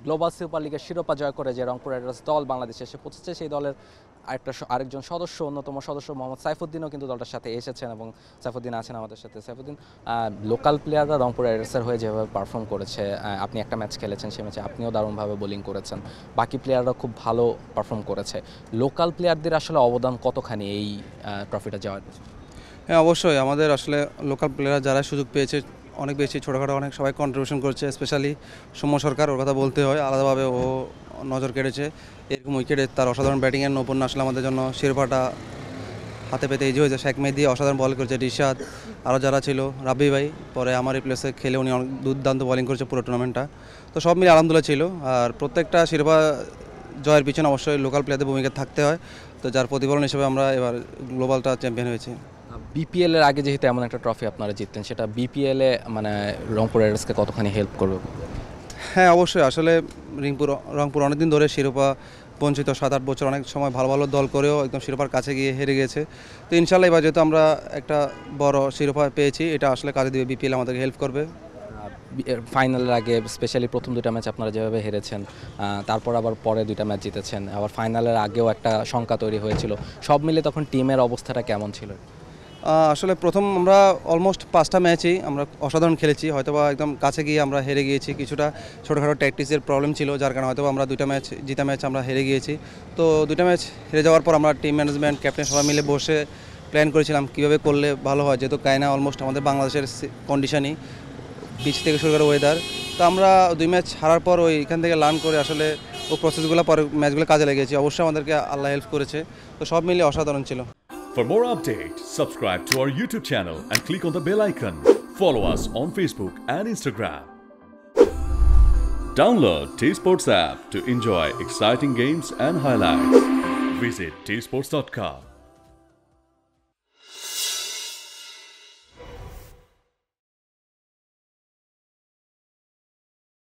Global super লিগের শিরোপা জয় করে যে রংপুর রাইডার্স দল বাংলাদেশে এসে পৌঁছেছে, সেই দলের আরেকজন সদস্য, অন্যতম সদস্য মোহাম্মদ সাইফুদ্দিনও কিন্তু দলটার সাথে এসেছেন এবং সাইফুদ্দিন আছেন আমাদের সাথে। সাইফুদ্দিন, লোকাল প্লেয়াররা রংপুর রাইডার্সের হয়ে যেভাবে পারফর্ম করেছে, আপনি একটা ম্যাচ খেলেছেন, সেই ম্যাচে আপনিও দারুণভাবে বোলিং করেছেন, বাকি প্লেয়াররা খুব ভালো পারফর্ম করেছে। লোকাল প্লেয়ারদের আসলে অবদান কতখানি এই ট্রফিটা যাওয়ার? হ্যাঁ, অবশ্যই আমাদের আসলে লোকাল প্লেয়ার যারা সুযোগ পেয়েছে অনেক বেশি, ছোটোখাটো অনেক সবাই কন্ট্রিবিউশন করছে। স্পেশালি সৌম্য সরকার, ওর কথা বলতে হয়, আলাদাভাবে ও নজর কেটেছে। এরকম উইকেটে তার অসাধারণ ব্যাটিংয়ের নৈপুণ্য আসলে আমাদের জন্য শিরোপাটা হাতে পেতে ইজি হয়েছে। শেখ মেহেদী অসাধারণ বল করেছে, রিশাদ, আরও যারা ছিল, রাব্বি ভাই পরে আমার এই প্লেসে খেলে উনি অনেক দুর্দান্ত বোলিং করেছে পুরো টুর্নামেন্টটা। তো সব মিলে আলহামদুলিল্লাহ ছিল। আর প্রত্যেকটা শিরোপা জয়ের পিছনে অবশ্যই লোকাল প্লেয়ারদের ভূমিকা থাকতে হয়, তো যার প্রতিফলন হিসেবে আমরা এবার গ্লোবালটা চ্যাম্পিয়ন হয়েছি। বিপিএলের আগে যেহেতু এমন একটা ট্রফি আপনারা জিততেন, সেটা বিপিএলে মানে রংপুর রাইডার্সকে কতখানি হেল্প করবে? হ্যাঁ, অবশ্যই। আসলে রংপুর অনেকদিন ধরে শিরোপা বঞ্চিত, 7-8 বছর অনেক সময় ভালো ভালো দল করেও একদম শিরোপার কাছে গিয়ে হেরে গেছে। তো ইনশাল্লাহ এবার যেহেতু আমরা একটা বড় শিরোপা পেয়েছি, এটা আসলে কাজে দিবে, বিপিএল আমাদেরকে হেল্প করবে। ফাইনালের আগে স্পেশালি প্রথম দুইটা ম্যাচ আপনারা যেভাবে হেরেছেন, তারপর আবার পরে দুইটা ম্যাচ জিতেছেন, আবার ফাইনালের আগেও একটা শঙ্কা তৈরি হয়েছিল, সব মিলে তখন টিমের অবস্থাটা কেমন ছিল? আসলে প্রথম আমরা অলমোস্ট 5টা ম্যাচই আমরা অসাধারণ খেলেছি, হয়তোবা একদম কাছে গিয়ে আমরা হেরে গিয়েছি। কিছুটা ছোটোখাটো ট্যাকটিক্সের প্রবলেম ছিল, যার কারণে হয়তো আমরা দুইটা ম্যাচ আমরা হেরে গিয়েছি। তো দুইটা ম্যাচ হেরে যাওয়ার পর আমরা টিম ম্যানেজমেন্ট, ক্যাপ্টেন সবাই মিলে বসে প্ল্যান করেছিলাম কীভাবে করলে ভালো হয়, যেহেতু কায়না অলমোস্ট আমাদের বাংলাদেশের কন্ডিশনই, পিচ থেকে শুরু করে ওয়েদার। তো আমরা 2 ম্যাচ হারার পর এখান থেকে লার্ন করে আসলে ও প্রসেসগুলো পরে ম্যাচগুলো কাজে লেগেছি। অবশ্যই আমাদেরকে আল্লাহ হেল্প করেছে। তো সব মিলিয়ে অসাধারণ ছিল। For more updates, subscribe to our YouTube channel and click on the bell icon. Follow us on Facebook and Instagram. Download T-Sports app to enjoy exciting games and highlights. Visit tsports.com.